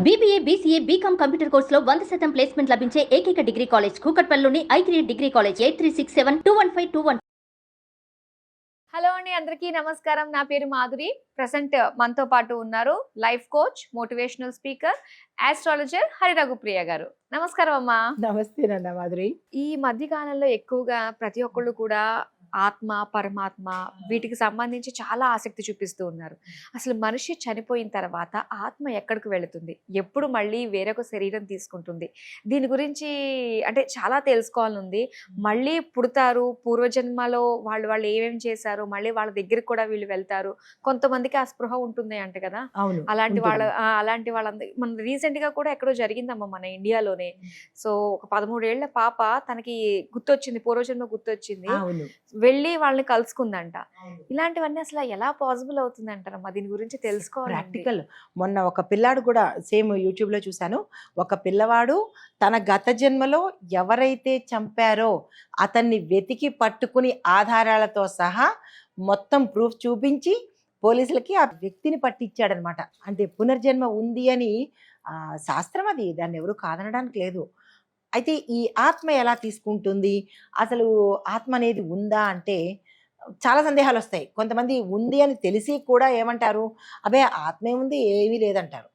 BBA, BCA, BCom computer కోర్సులో 100% placement లభించే ఏకైక డిగ్రీ కాలేజ్ కూకట్పల్లిలోని i3 డిగ్రీ కాలేజ్ 8367215215. హలో అండి, అందరికీ నమస్కారం. నా పేరు మాధురి. ప్రజెంట్ మనతో పాటు ఉన్నారు life coach, motivational speaker, astrologer Hariraghupriya గారు. నమస్కారం అమ్మా. నమస్తేనండి మాధురి. ఈ మధ్య కాలంలో ఎక్కువగా ప్రతి ఒక్కళ్ళు కూడా ఆత్మ, పరమాత్మ వీటికి సంబంధించి చాలా ఆసక్తి చూపిస్తూ ఉన్నారు. అసలు మనిషి చనిపోయిన తర్వాత ఆత్మ ఎక్కడికి వెళుతుంది, ఎప్పుడు మళ్ళీ వేరొక శరీరం తీసుకుంటుంది, దీని గురించి అంటే చాలా తెలుసుకోవాలనుంది. మళ్ళీ పుడతారు, పూర్వజన్మలో వాళ్ళు ఏమేమి చేశారు, మళ్ళీ వాళ్ళ దగ్గరికి కూడా వీళ్ళు వెళ్తారు. కొంతమందికి ఆ స్పృహ ఉంటుంది అంట కదా. అవును, అలాంటి వాళ్ళందరూ మన రీసెంట్ గా కూడా ఎక్కడో జరిగిందమ్మా మన ఇండియాలోనే. సో ఒక 13 ఏళ్ల పాప తనకి గుర్తొచ్చింది, పూర్వజన్మ గుర్తొచ్చింది, వెళ్ళి వాళ్ళని కలుసుకుందంట. ఇలాంటివన్నీ అసలు ఎలా పాసిబుల్ అవుతుంది అంటారమ్మా? దీని గురించి తెలుసుకోవాలి. ప్రాక్టికల్. మొన్న ఒక పిల్లాడు కూడా సేమ్ యూట్యూబ్ లో చూశాను. ఒక పిల్లవాడు తన గత జన్మలో ఎవరైతే చంపారో అతన్ని వెతికి పట్టుకుని ఆధారాలతో సహా మొత్తం ప్రూఫ్ చూపించి పోలీసులకి ఆ వ్యక్తిని పట్టించాడనమాట. అంటే పునర్జన్మ ఉంది అని శాస్త్రం, అది దాన్ని ఎవరు కాదనడానికి లేదు. అయితే ఈ ఆత్మ ఎలా తీసుకుంటుంది, అసలు ఆత్మ అనేది ఉందా అంటే చాలా సందేహాలు వస్తాయి. కొంతమంది ఉంది అని తెలిసి కూడా ఏమంటారు, అబే ఆత్మ ఏముంది, ఏమీ లేదంటారు.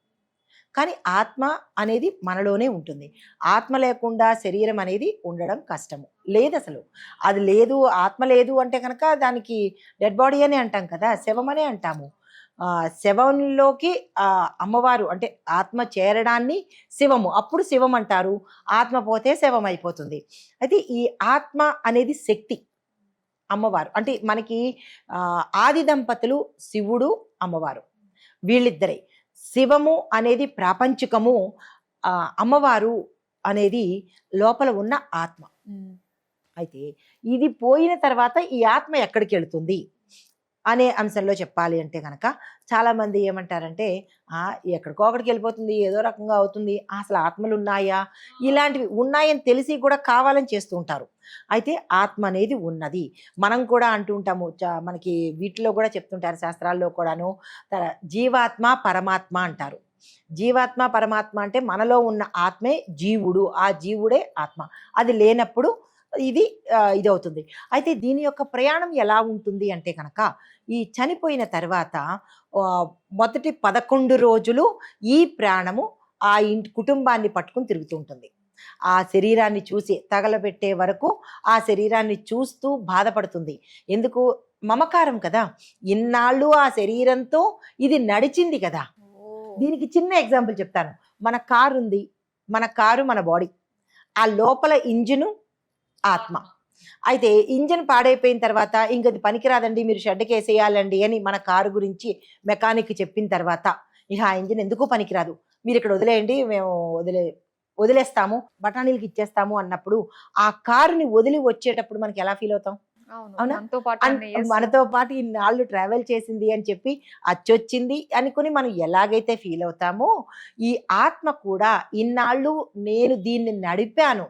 కానీ ఆత్మ అనేది మనలోనే ఉంటుంది. ఆత్మ లేకుండా శరీరం అనేది ఉండడం కష్టము, లేదు అసలు. అది లేదు, ఆత్మ లేదు అంటే కనుక దానికి డెడ్ బాడీ అని అంటాం కదా, శవం అనే అంటాము. శవంలోకి అమ్మవారు అంటే ఆత్మ చేరడాన్ని శివము, అప్పుడు శివం అంటారు. ఆత్మ పోతే శవం అయిపోతుంది. అయితే ఈ ఆత్మ అనేది శక్తి, అమ్మవారు. అంటే మనకి ఆది దంపతులు శివుడు అమ్మవారు, వీళ్ళిద్దరే. శివము అనేది ప్రాపంచికము, అమ్మవారు అనేది లోపల ఉన్న ఆత్మ. అయితే ఇది పోయిన తర్వాత ఈ ఆత్మ ఎక్కడికి వెళుతుంది అనే అంశంలో చెప్పాలి అంటే కనుక చాలామంది ఏమంటారంటే ఎక్కడికో అక్కడికి వెళ్ళిపోతుంది, ఏదో రకంగా అవుతుంది, అసలు ఆత్మలు ఉన్నాయా, ఇలాంటివి ఉన్నాయని తెలిసి కూడా కావాలని చేస్తూ ఉంటారు. అయితే ఆత్మ అనేది ఉన్నది. మనం కూడా అంటూ ఉంటాము, మనకి వీటిలో కూడా చెప్తుంటారు, శాస్త్రాల్లో కూడాను. జీవాత్మ పరమాత్మ అంటారు. జీవాత్మ పరమాత్మ అంటే మనలో ఉన్న ఆత్మే జీవుడు, ఆ జీవుడే ఆత్మ. అది లేనప్పుడు ఇది అవుతుంది. అయితే దీని యొక్క ప్రయాణం ఎలా ఉంటుంది అంటే కనుక ఈ చనిపోయిన తర్వాత మొదటి 11 రోజులు ఈ ప్రాణము ఆ ఇంటి కుటుంబాన్ని పట్టుకుని తిరుగుతూ ఉంటుంది. ఆ శరీరాన్ని చూసి తగలబెట్టే వరకు ఆ శరీరాన్ని చూస్తూ బాధపడుతుంది. ఎందుకు? మమకారం కదా, ఇన్నాళ్ళు ఆ శరీరంతో ఇది నడిచింది కదా. దీనికి చిన్న ఎగ్జాంపుల్ చెప్తాను. మన కారు ఉంది, మన కారు మన బాడీ, ఆ లోపల ఇంజిను ఆత్మ. అయితే ఇంజన్ పాడైపోయిన తర్వాత ఇంకది పనికిరాదండి, మీరు షెడ్కి వేసేయాలండి అని మన కారు గురించి మెకానిక్ చెప్పిన తర్వాత ఇక ఆ ఇంజిన్ ఎందుకు పనికిరాదు, మీరు ఇక్కడ వదిలేయండి, మేము వదిలేస్తాము, బఠానీలకి ఇచ్చేస్తాము అన్నప్పుడు ఆ కారుని వదిలి వచ్చేటప్పుడు మనకి ఎలా ఫీల్ అవుతాం? అవునా? మనతో పాటు ఇన్నాళ్ళు ట్రావెల్ చేసింది అని చెప్పి అచ్చొచ్చింది అనుకుని మనం ఎలాగైతే ఫీల్ అవుతామో, ఈ ఆత్మ కూడా ఇన్నాళ్ళు నేను దీన్ని నడిపాను,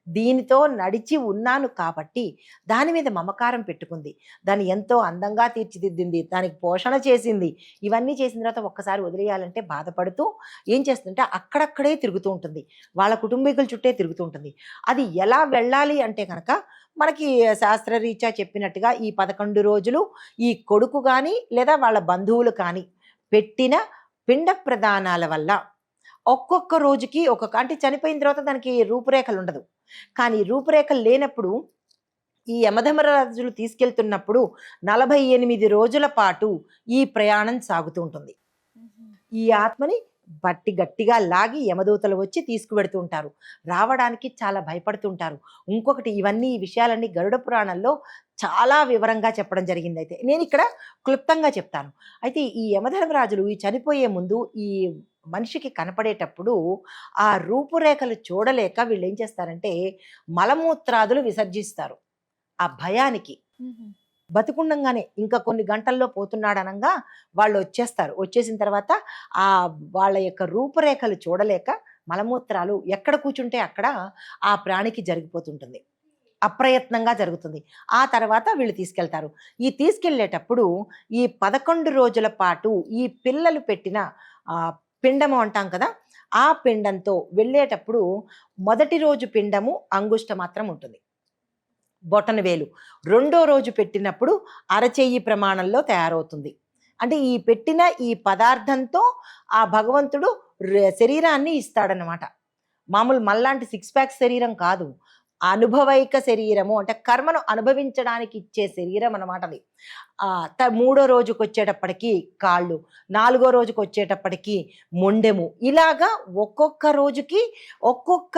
దీనితో నడిచి ఉన్నాను కాబట్టి దాని మీద మమకారం పెట్టుకుంది, దాన్ని ఎంతో అందంగా తీర్చిదిద్దింది, దానికి పోషణ చేసింది. ఇవన్నీ చేసిన తర్వాత ఒక్కసారి వదిలేయాలంటే బాధపడుతూ ఏం చేస్తుంటే అక్కడక్కడే తిరుగుతూ ఉంటుంది, వాళ్ళ కుటుంబీకుల చుట్టే తిరుగుతూ ఉంటుంది. అది ఎలా వెళ్ళాలి అంటే కనుక మనకి శాస్త్రరీత్యా చెప్పినట్టుగా ఈ 11 రోజులు ఈ కొడుకు కానీ లేదా వాళ్ళ బంధువులు కానీ పెట్టిన పిండ ప్రదానాల వల్ల ఒక్కొక్క రోజుకి ఒక్కొక్క, అంటే చనిపోయిన తర్వాత దానికి రూపురేఖలు ఉండదు, కానీ రూపురేఖలు లేనప్పుడు ఈ యమధర్మరాజులు తీసుకెళ్తున్నప్పుడు 48 రోజుల పాటు ఈ ప్రయాణం సాగుతూ ఉంటుంది. ఈ ఆత్మని బట్టి గట్టిగా లాగి యమదూతలు వచ్చి తీసుకువెడుతూ ఉంటారు. రావడానికి చాలా భయపడుతుంటారు. ఇంకొకటి, ఈ విషయాలన్నీ గరుడ పురాణంలో చాలా వివరంగా చెప్పడం జరిగింది. అయితే నేను ఇక్కడ క్లుప్తంగా చెప్తాను. అయితే ఈ యమధర్మరాజులు ఈ చనిపోయే ముందు ఈ మనిషికి కనపడేటప్పుడు ఆ రూపురేఖలు చూడలేక వీళ్ళు ఏం చేస్తారంటే మలమూత్రాదులు విసర్జిస్తారు. ఆ భయానికి బతికుండంగానే ఇంకా కొన్ని గంటల్లో పోతున్నాడనగా వాళ్ళు వచ్చేస్తారు. వచ్చేసిన తర్వాత ఆ వాళ్ళ యొక్క రూపురేఖలు చూడలేక మలమూత్రాలు ఎక్కడ కూర్చుంటే అక్కడ ఆ ప్రాణికి జరిగిపోతుంటుంది, అప్రయత్నంగా జరుగుతుంది. ఆ తర్వాత వీళ్ళు తీసుకెళ్తారు. ఈ తీసుకెళ్లేటప్పుడు ఈ 11 రోజుల పాటు ఈ పిల్లలు పెట్టిన పిండము అంటాం కదా, ఆ పిండంతో వెళ్ళేటప్పుడు మొదటి రోజు పిండము అంగుష్ట మాత్రం ఉంటుంది, బొటన వేలు. రెండో రోజు పెట్టినప్పుడు అరచెయ్యి ప్రమాణంలో తయారవుతుంది. అంటే ఈ పెట్టిన ఈ పదార్థంతో ఆ భగవంతుడు శరీరాన్ని ఇస్తాడనమాట. మామూలు మళ్ళాంటి 6 ప్యాక్ శరీరం కాదు, అనుభవైక శరీరము, అంటే కర్మను అనుభవించడానికి ఇచ్చే శరీరం అనమాట అది. మూడో రోజుకి వచ్చేటప్పటికి కాళ్ళు, నాలుగో రోజుకి వచ్చేటప్పటికి మొండెము, ఇలాగా ఒక్కొక్క రోజుకి ఒక్కొక్క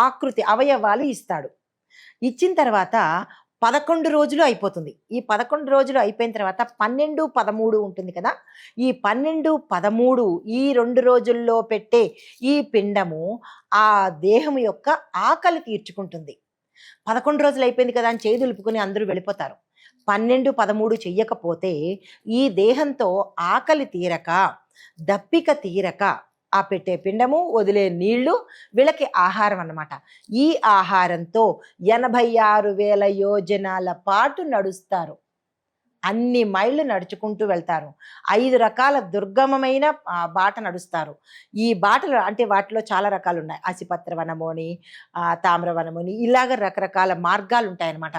ఆకృతి అవయవాలు ఇస్తాడు. ఇచ్చిన తర్వాత 11 రోజులు అయిపోతుంది. ఈ 11 రోజులు అయిపోయిన తర్వాత 12, 13 ఉంటుంది కదా. ఈ 12, 13 ఈ 2 రోజుల్లో పెట్టే ఈ పిండము ఆ దేహం యొక్క ఆకలి తీర్చుకుంటుంది. 11 రోజులు అయిపోయింది కదా అని చేయి దులుపుకుని అందరూ వెళ్ళిపోతారు. 12, 13 చెయ్యకపోతే ఈ దేహంతో ఆకలి తీరక, దప్పిక తీరక ఆ పెట్టే పిండము, వదిలే నీళ్లు వీళ్ళకి ఆహారం అన్నమాట. ఈ ఆహారంతో 86,000 యోజనాల పాటు నడుస్తారు. అన్ని మైళ్ళు నడుచుకుంటూ వెళ్తారు. 5 రకాల దుర్గమమైన బాట నడుస్తారు. ఈ బాటలు అంటే వాటిలో చాలా రకాలు ఉన్నాయి. అసిపత్ర వనము అని, తామ్రవనము అని, ఇలాగ రకరకాల మార్గాలు ఉంటాయన్నమాట.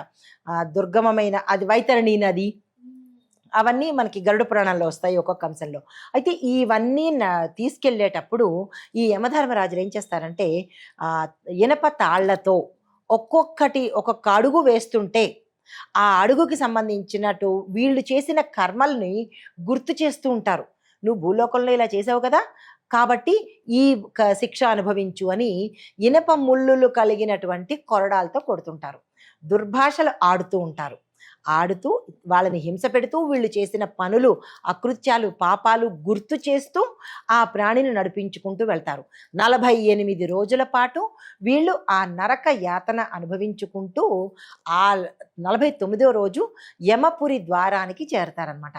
దుర్గమమైన అది వైతరణి నది, అవన్నీ మనకి గరుడ పురాణంలో వస్తాయి ఒక్కొక్క అంశంలో. అయితే ఇవన్నీ తీసుకెళ్ళేటప్పుడు ఈ యమధర్మరాజులు ఏం చేస్తారంటే ఇనప తాళ్లతో ఒక్కొక్క అడుగు వేస్తుంటే ఆ అడుగుకి సంబంధించినట్టు వీళ్ళు చేసిన కర్మల్ని గుర్తు చేస్తూ ఉంటారు. నువ్వు భూలోకంలో ఇలా చేసావు కదా, కాబట్టి ఈ శిక్ష అనుభవించు అని ఇనప ముళ్ళులు కలిగినటువంటి కొరడాలతో కొడుతుంటారు. దుర్భాషలు ఆడుతూ ఉంటారు. ఆడుతూ వాళ్ళని హింస పెడుతూ వీళ్ళు చేసిన పనులు, అకృత్యాలు, పాపాలు గుర్తు చేస్తూ ఆ ప్రాణిని నడిపించుకుంటూ వెళ్తారు. 48 రోజుల పాటు వీళ్ళు ఆ నరక యాతన అనుభవించుకుంటూ ఆ 49వ రోజు యమపురి ద్వారానికి చేరతారనమాట.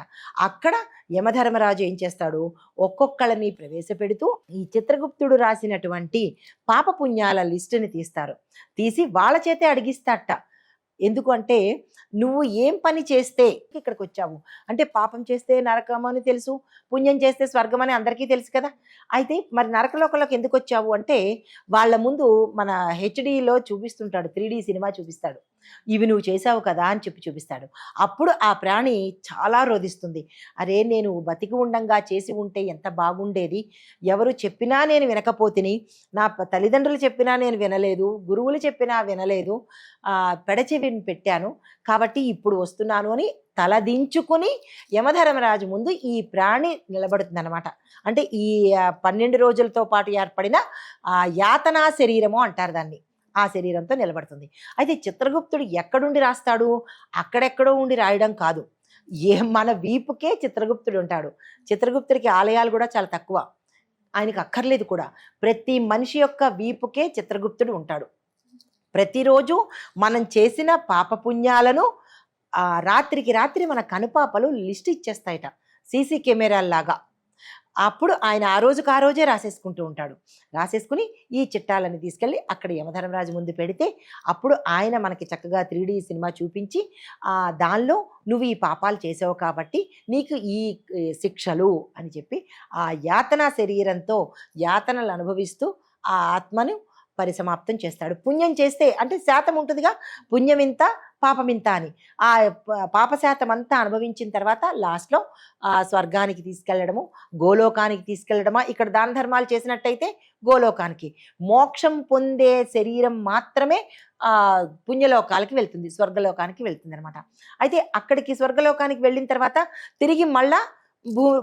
అక్కడ యమధర్మరాజు ఏం చేస్తాడు, ఒక్కొక్కళ్ళని ప్రవేశపెడుతూ ఈ చిత్రగుప్తుడు రాసినటువంటి పాపపుణ్యాల లిస్టుని తీసి వాళ్ళ చేతే అడిగిస్తాట. ఎందుకు అంటే నువ్వు ఏం పని చేస్తే ఇక్కడికి వచ్చావు అంటే, పాపం చేస్తే నరకం అని తెలుసు, పుణ్యం చేస్తే స్వర్గం అని అందరికీ తెలుసు కదా. అయితే మరి నరకలోకంలోకి ఎందుకు వచ్చావు అంటే, వాళ్ళ ముందు మన హెచ్డిలో చూపిస్తుంటాడు, 3D సినిమా చూపిస్తాడు. ఇవి నువ్వు చేసావు కదా అని చూపిస్తాడు. అప్పుడు ఆ ప్రాణి చాలా రోధిస్తుంది. అరే, నేను బతికి ఉండంగా చేసి ఉంటే ఎంత బాగుండేది, ఎవరు చెప్పినా నేను వినకపోతిని, నా తల్లిదండ్రులు చెప్పినా నేను వినలేదు, గురువులు చెప్పినా వినలేదు, పెడచెవిని పెట్టాను, కాబట్టి ఇప్పుడు వస్తున్నాను అని తలదించుకుని యమధర్మరాజు ముందు ఈ ప్రాణి నిలబడుతుంది అనమాట. అంటే ఈ 12 రోజులతో పాటు ఏర్పడిన యాతనా శరీరము అంటారు దాన్ని. ఆ శరీరంతో నిలబడుతుంది. అయితే చిత్రగుప్తుడు ఎక్కడుండి రాస్తాడు, అక్కడెక్కడో ఉండి రాయడం కాదు, మన వీపుకే చిత్రగుప్తుడు ఉంటాడు. చిత్రగుప్తుడికి ఆలయాలు కూడా చాలా తక్కువ, ఆయనకు అక్కర్లేదు కూడా. ప్రతి మనిషి యొక్క వీపుకే చిత్రగుప్తుడు ఉంటాడు. ప్రతిరోజు మనం చేసిన పాపపుణ్యాలను రాత్రికి రాత్రి మన కనుపాపలు లిస్ట్ ఇచ్చేస్తాయట, సీసీ కెమెరాల్లాగా. అప్పుడు ఆయన ఆ రోజే రాసేసుకుంటూ ఉంటాడు. రాసేసుకుని ఈ చిట్టాలని తీసుకెళ్ళి అక్కడ యమధర్మరాజు ముందు పెడితే అప్పుడు ఆయన మనకి చక్కగా 3D సినిమా చూపించి దానిలో నువ్వు ఈ పాపాలు చేసావు కాబట్టి నీకు ఈ శిక్షలు అని చెప్పి ఆ యాతన శరీరంతో యాతనలు అనుభవిస్తూ ఆ ఆత్మను పరిసమాప్తం చేస్తాడు. పుణ్యం చేస్తే అంటే శాతం ఉంటుందిగా, పుణ్యం ఇంత పాపం ఇంత అని. ఆ పాప శాతం అంతా అనుభవించిన తర్వాత లాస్ట్లో స్వర్గానికి తీసుకెళ్లడము, గోలోకానికి తీసుకెళ్లడమా, ఇక్కడ దాన ధర్మాలు చేసినట్టయితే గోలోకానికి, మోక్షం పొందే శరీరం మాత్రమే పుణ్యలోకాలకి వెళ్తుంది, స్వర్గలోకానికి వెళ్తుంది అనమాట. అయితే అక్కడికి స్వర్గలోకానికి వెళ్ళిన తర్వాత తిరిగి మళ్ళా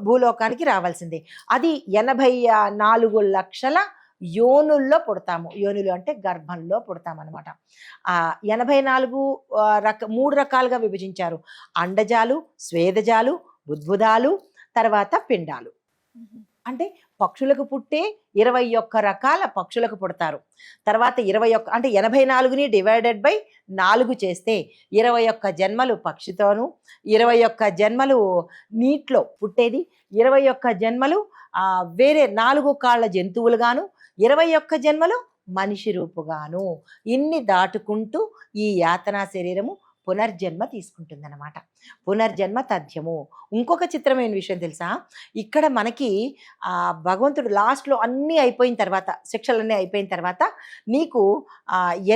భూలోకానికి రావాల్సిందే. అది 84 లక్షల యోనుల్లో పుడతాము. యోనులు అంటే గర్భంలో పుడతామన్నమాట. 84 3 రకాలుగా విభజించారు. అండజాలు, స్వేదజాలు, బుద్భుదాలు, తర్వాత పిండాలు. అంటే పక్షులకు పుట్టే 21 రకాల పక్షులకు పుడతారు. తర్వాత 21 అంటే 84ని డివైడెడ్ బై 4 చేస్తే 21 జన్మలు పక్షితోనూ, 21 జన్మలు నీటిలో పుట్టేది, 21 జన్మలు వేరే 4 కాళ్ళ జంతువులుగాను, 21 జన్మలు మనిషి రూపుగాను, ఇన్ని దాటుకుంటూ ఈ యాతనా శరీరము పునర్జన్మ తీసుకుంటుంది అనమాట. పునర్జన్మ తథ్యము. ఇంకొక చిత్రమైన విషయం తెలుసా, ఇక్కడ మనకి భగవంతుడు లాస్ట్లో అన్నీ అయిపోయిన తర్వాత, శిక్షలన్నీ అయిపోయిన తర్వాత నీకు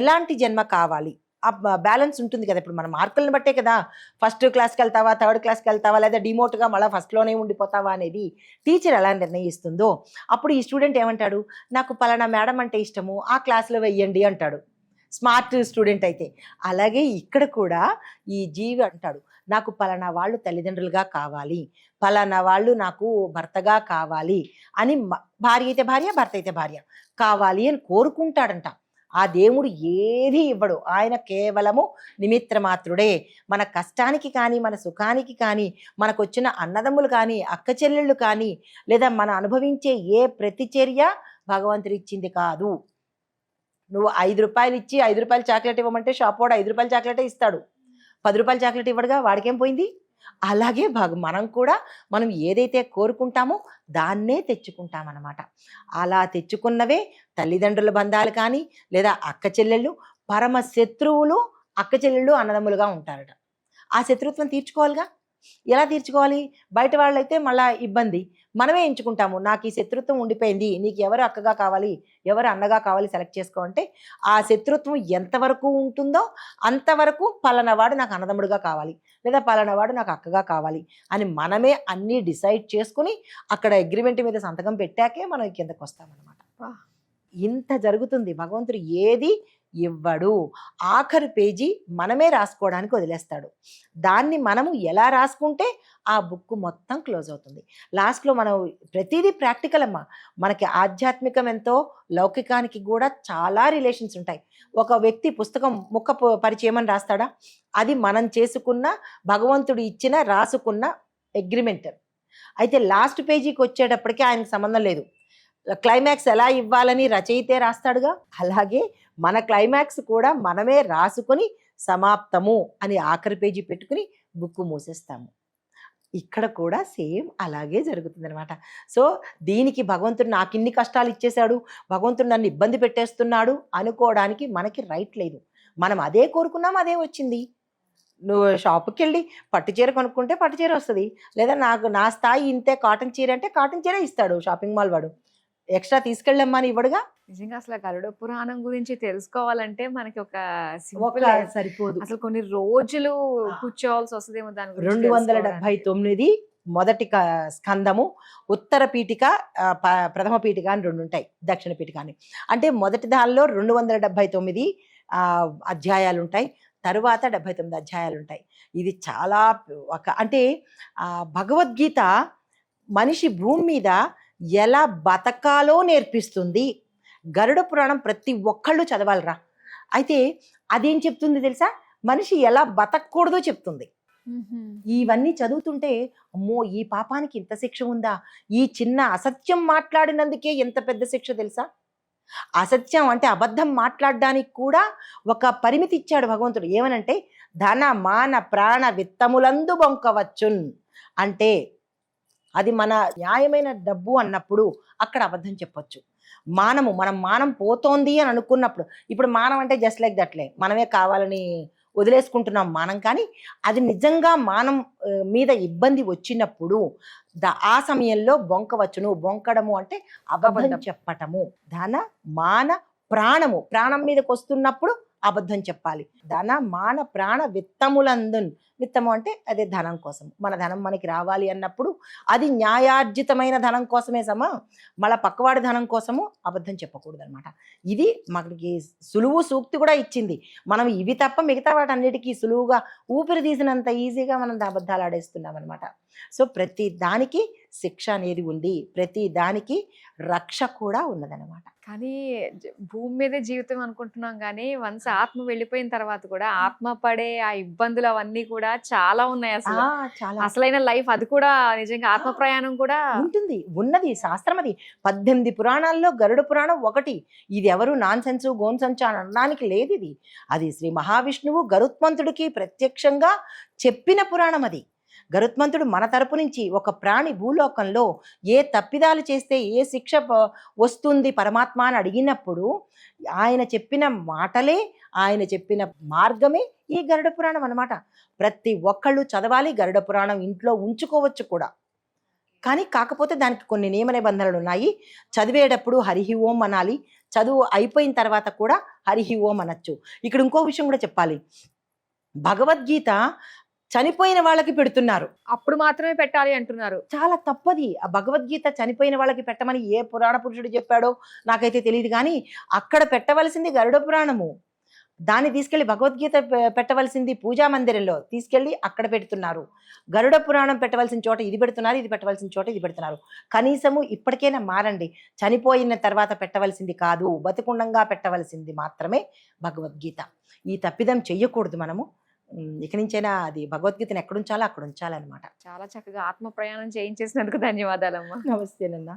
ఎలాంటి జన్మ కావాలి ఆ బ్యాలెన్స్ ఉంటుంది కదా. ఇప్పుడు మన మార్కులను బట్టే కదా ఫస్ట్ క్లాస్కి వెళ్తావా, థర్డ్ క్లాస్కి వెళ్తావా, లేదా డిమోట్గా మళ్ళీ ఫస్ట్లోనే ఉండిపోతావా అనేది టీచర్ ఎలా నిర్ణయిస్తుందో, అప్పుడు ఈ స్టూడెంట్ ఏమంటాడు, నాకు పలానా మేడం అంటే ఇష్టము, ఆ క్లాస్లో వెయ్యండి అంటాడు, స్మార్ట్ స్టూడెంట్ అయితే. అలాగే ఇక్కడ కూడా ఈ జీవి అంటాడు, నాకు పలానా వాళ్ళు తల్లిదండ్రులుగా కావాలి, పలానా వాళ్ళు నాకు భర్తగా కావాలి అని, భార్య అయితే భార్య, భర్త అయితే భార్య కావాలి అని కోరుకుంటాడంట. ఆ దేవుడు ఏది ఇవ్వడు, ఆయన కేవలము నిమిత్త మాత్రుడే. మన కష్టానికి కానీ, మన సుఖానికి కానీ, మనకు వచ్చిన అన్నదమ్ములు కానీ, అక్క చెల్లెళ్ళు కానీ, లేదా మనం అనుభవించే ఏ ప్రతిచర్య భగవంతుడు ఇచ్చింది కాదు. నువ్వు 5 రూపాయలు ఇచ్చి 5 రూపాయల చాక్లెట్ ఇవ్వమంటే షాప్ వాడు 5 రూపాయల చాక్లెటే ఇస్తాడు, 10 రూపాయల చాక్లెట్ ఇవ్వడుగా, వాడికేం పోయింది. అలాగే మనం కూడా మనం ఏదైతే కోరుకుంటామో దాన్నే తెచ్చుకుంటామన్నమాట. అలా తెచ్చుకున్నవే తల్లిదండ్రుల బంధాలు కానీ, లేదా అక్క చెల్లెళ్ళు. పరమ శత్రువులు అక్క చెల్లెళ్ళు అన్నదమ్ములుగా ఉంటారట. ఆ శత్రుత్వం తీర్చుకోవాలిగా. ఎలా తీర్చుకోవాలి? బయట వాళ్ళైతే మళ్ళా ఇబ్బంది, మనమే ఎంచుకుంటాము. నాకు ఈ శత్రుత్వం ఉండిపోయింది, నీకు ఎవరు అక్కగా కావాలి, ఎవరు అన్నగా కావాలి సెలెక్ట్ చేసుకో అంటే, ఆ శత్రుత్వం ఎంతవరకు ఉంటుందో అంతవరకు పలానావాడు నాకు అన్నదమ్ముడుగా కావాలి, లేదా పలానావాడు నాకు అక్కగా కావాలి అని మనమే అన్నీ డిసైడ్ చేసుకుని అక్కడ అగ్రిమెంట్ మీద సంతకం పెట్టాకే మనం కిందకు వస్తామన్నమాట. ఇంత జరుగుతుంది. భగవంతుడు ఏది ఇవ్వడు, ఆఖరి పేజీ మనమే రాసుకోవడానికి వదిలేస్తాడు. దాన్ని మనము ఎలా రాసుకుంటే ఆ బుక్ మొత్తం క్లోజ్ అవుతుంది. లాస్ట్లో మనం ప్రతిదీ ప్రాక్టికల్ అమ్మా. మనకి ఆధ్యాత్మికం ఎంతో, లౌకికానికి కూడా చాలా రిలేషన్స్ ఉంటాయి. ఒక వ్యక్తి పుస్తకం ముక్క పరిచయమని రాస్తాడా, అది మనం చేసుకున్న, భగవంతుడు ఇచ్చిన, రాసుకున్న అగ్రిమెంట్. అయితే లాస్ట్ పేజీకి వచ్చేటప్పటికి ఆయనకు సంబంధం లేదు, క్లైమాక్స్ ఎలా ఇవ్వాలని రచయితే రాస్తాడుగా. అలాగే మన క్లైమాక్స్ కూడా మనమే రాసుకొని సమాప్తము అని ఆఖరి పేజీ పెట్టుకుని బుక్ మూసేస్తాము. ఇక్కడ కూడా సేమ్ అలాగే జరుగుతుంది అనమాట. సో దీనికి భగవంతుడు నాకు ఇన్ని కష్టాలు ఇచ్చేశాడు, భగవంతుడు నన్ను ఇబ్బంది పెట్టేస్తున్నాడు అనుకోవడానికి మనకి రైట్ లేదు. మనం అదే కోరుకున్నాం, అదే వచ్చింది. నువ్వు షాపుకి వెళ్ళి పట్టు చీర కొనుక్కుంటే పట్టు చీర వస్తుంది, లేదా నా స్థాయి ఇంతే, కాటన్ చీర అంటే కాటన్ చీర ఇస్తాడు షాపింగ్ మాల్ వాడు. ఎక్స్ట్రా తీసుకెళ్ళమ్మా అని ఇవ్వడుగా. నిజంగా అసలు గరుడ పురాణం గురించి తెలుసుకోవాలంటే మనకి ఒక సింపుల్ సరిపోదు, అసలు కొన్ని రోజులు కూర్చోవాల్సి వస్తుందేమో. దాని 279 మొదటి స్కందము, ఉత్తర పీఠిక, ప్రథమ పీఠిక అని 2 ఉంటాయి, దక్షిణ పీఠిక అని. అంటే మొదటి దానిలో 279 అధ్యాయాలు ఉంటాయి, తరువాత 79 అధ్యాయాలు ఉంటాయి. ఇది చాలా అంటే భగవద్గీత మనిషి భూమి మీద ఎలా బతకాలో నేర్పిస్తుంది. గరుడ పురాణం ప్రతి ఒక్కళ్ళు చదవాలరా. అయితే అదేం చెప్తుంది తెలుసా, మనిషి ఎలా బతకూడదో చెప్తుంది. ఇవన్నీ చదువుతుంటే అమ్మో ఈ పాపానికి ఇంత శిక్ష ఉందా, ఈ చిన్న అసత్యం మాట్లాడినందుకే ఎంత పెద్ద శిక్ష తెలుసా. అసత్యం అంటే అబద్ధం మాట్లాడడానికి కూడా ఒక పరిమితి ఇచ్చాడు భగవంతుడు. ఏమనంటే ధన మాన ప్రాణ విత్తములందు బొంకవచ్చున్ అంటే, అది మన న్యాయమైన డబ్బు అన్నప్పుడు అక్కడ అబద్ధం చెప్పొచ్చు. మనం మానం పోతోంది అని అనుకున్నప్పుడు, ఇప్పుడు మానం అంటే జస్ట్ లైక్ దట్లే మనమే కావాలని వదిలేసుకుంటున్నాం మానం, కానీ అది నిజంగా మానం మీద ఇబ్బంది వచ్చినప్పుడు ఆ సమయంలో బొంకవచ్చును. బొంకడము అంటే అబద్ధం చెప్పటము. ధన మాన ప్రాణము, ప్రాణం మీదకి వస్తున్నప్పుడు అబద్ధం చెప్పాలి. ధన మాన ప్రాణ విత్తములందున్, విత్తము అంటే అదే ధనం కోసం, మన ధనం మనకి రావాలి అన్నప్పుడు అది న్యాయార్జితమైన ధనం కోసమే సమా, మళ్ళీ పక్కవాడి ధనం కోసము అబద్ధం చెప్పకూడదు అనమాట. ఇది మనకి సులువు సూక్తి కూడా ఇచ్చింది. మనం ఇవి తప్ప మిగతా వాటన్నిటికీ సులువుగా ఊపిరి తీసినంత ఈజీగా మనం అబద్ధాలు ఆడేస్తున్నాం అనమాట. సో ప్రతి దానికి శిక్ష అనేది ఉంది, ప్రతి దానికి రక్ష కూడా ఉన్నదనమాట. కానీ భూమి మీదే జీవితం అనుకుంటున్నాం, కానీ వన్స్ ఆత్మ వెళ్ళిపోయిన తర్వాత కూడా ఆత్మ పడే ఆ ఇబ్బందులు అవన్నీ కూడా చాలా ఉన్నాయి. అసలు చాలా అసలైన లైఫ్ అది కూడా నిజంగా ఆత్మ ప్రయాణం కూడా ఉంటుంది, ఉన్నది శాస్త్రం. అది 18 పురాణాల్లో గరుడ పురాణం ఒకటి. ఇది ఎవరు నాన్ సెన్స్ గోన్ సంచు అనడానికి లేదు. అది శ్రీ మహావిష్ణువు గరుత్మంతుడికి ప్రత్యక్షంగా చెప్పిన పురాణం అది. గరుత్మంతుడు మన తరపు నుంచి ఒక ప్రాణి భూలోకంలో ఏ తప్పిదాలు చేస్తే ఏ శిక్ష వస్తుంది పరమాత్మ అని అడిగినప్పుడు ఆయన చెప్పిన మాటలే, ఆయన చెప్పిన మార్గమే ఈ గరుడ పురాణం అన్నమాట. ప్రతి ఒక్కళ్ళు చదవాలి, గరుడ పురాణం ఇంట్లో ఉంచుకోవచ్చు కూడా. కానీ కాకపోతే దానికి కొన్ని నియమ నిబంధనలు ఉన్నాయి. చదివేటప్పుడు హరిహి ఓం అనాలి, చదువు అయిపోయిన తర్వాత కూడా హరిహి ఓం అనొచ్చు. ఇక్కడ ఇంకో విషయం కూడా చెప్పాలి. భగవద్గీత చనిపోయిన వాళ్ళకి పెడుతున్నారు, అప్పుడు మాత్రమే పెట్టాలి అంటున్నారు. చాలా తప్పది. ఆ భగవద్గీత చనిపోయిన వాళ్ళకి పెట్టమని ఏ పురాణ పురుషుడు చెప్పాడో నాకైతే తెలియదు, కానీ అక్కడ పెట్టవలసింది గరుడ పురాణము. దాన్ని తీసుకెళ్లి భగవద్గీత పెట్టవలసింది పూజా మందిరంలో తీసుకెళ్లి అక్కడ పెడుతున్నారు. గరుడ పురాణం పెట్టవలసిన చోట ఇది పెడుతున్నారు, ఇది పెట్టవలసిన చోట ఇది పెడుతున్నారు. కనీసము ఇప్పటికైనా మారండి. చనిపోయిన తర్వాత పెట్టవలసింది కాదు, బతికుండంగా పెట్టవలసింది మాత్రమే భగవద్గీత. ఈ తప్పిదం చెయ్యకూడదు మనము. ఇక నుంచైనా అది భగవద్గీతను ఎక్కడ ఉంచాలో అక్కడ ఉంచాలన్నమాట. చాలా చక్కగా ఆత్మ ప్రయాణం చేయించేసినందుకు ధన్యవాదాలమ్మా. నమస్తేనన్నా.